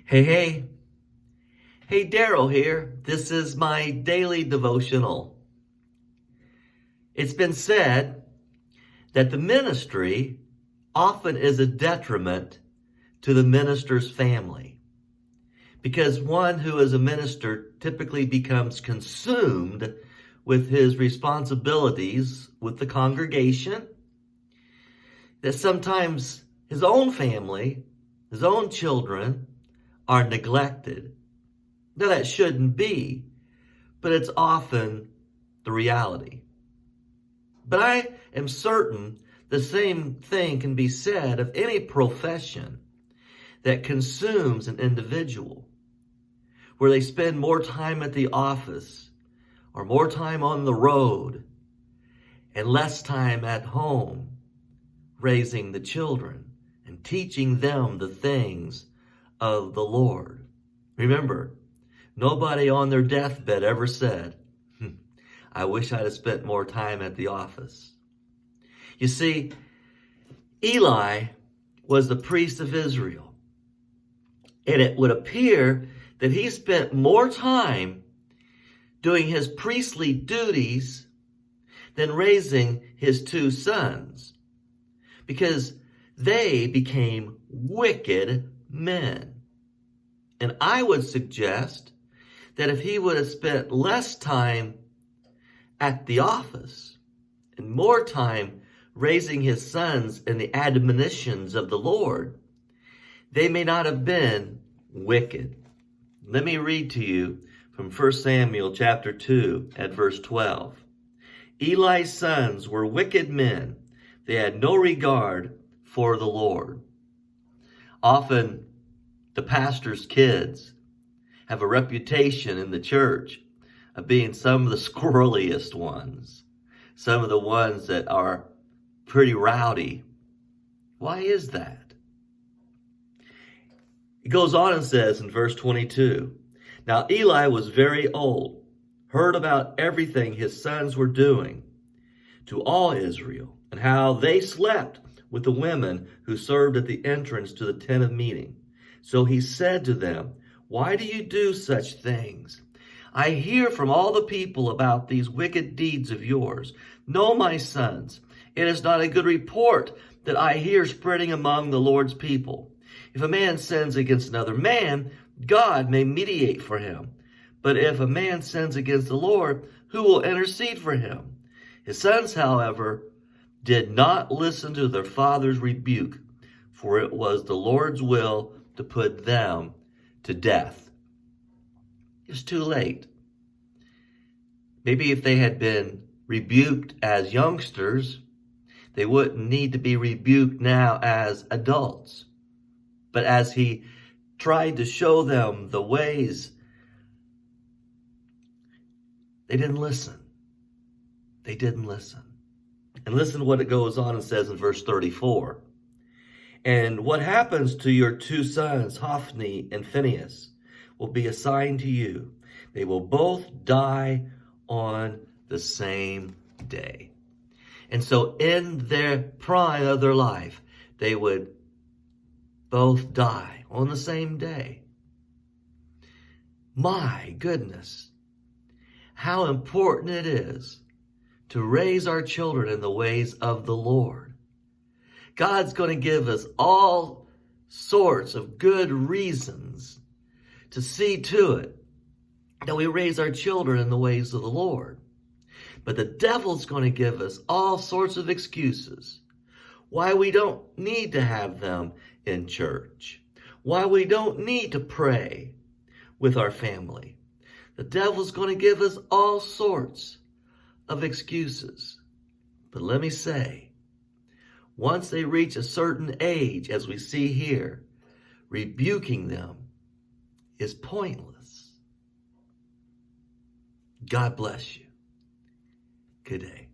Hey, hey. Hey, Daryl here. This is my daily devotional. It's been said that the ministry often is a detriment to the minister's family because one who is a minister typically becomes consumed with his responsibilities with the congregation, that sometimes his own family, his own children are neglected. Now, that shouldn't be, but it's often the reality. But I am certain the same thing can be said of any profession that consumes an individual, where they spend more time at the office or more time on the road and less time at home raising the children and teaching them the things of the Lord. Remember, nobody on their deathbed ever said, I wish I'd have spent more time at the office. You see, Eli was the priest of Israel, and it would appear that he spent more time doing his priestly duties than raising his two sons, because they became wicked men. And I would suggest that if he would have spent less time at the office and more time raising his sons in the admonitions of the Lord, they may not have been wicked. Let me read to you from 1 Samuel chapter 2 at verse 12. Eli's sons were wicked men. They had no regard for the Lord. Often the pastor's kids have a reputation in the church of being some of the squirreliest ones, some of the ones that are pretty rowdy. Why is that? It goes on and says in verse 22, Now Eli was very old, heard about everything his sons were doing to all Israel, and how they slept with the women who served at the entrance to the tent of meeting. So he said to them, Why do you do such things? I hear from all the people about these wicked deeds of yours. No, my sons, it is not a good report that I hear spreading among the Lord's people. If a man sins against another man, God may mediate for him. But if a man sins against the Lord, who will intercede for him? His sons, however, did not listen to their father's rebuke, for it was the Lord's will to put them to death. It's too late. Maybe if they had been rebuked as youngsters, they wouldn't need to be rebuked now as adults. But as he tried to show them the ways, they didn't listen. They didn't listen. And listen to what it goes on and says in verse 34. And what happens to your two sons, Hophni and Phinehas, will be assigned to you. They will both die on the same day. And so in their prime of their life, they would both die on the same day. My goodness, how important it is to raise our children in the ways of the Lord. God's going to give us all sorts of good reasons to see to it that we raise our children in the ways of the Lord. But the devil's going to give us all sorts of excuses why we don't need to have them in church, why we don't need to pray with our family. The devil's going to give us all sorts of excuses. But let me say, once they reach a certain age, as we see here, rebuking them is pointless. God bless you. Good day.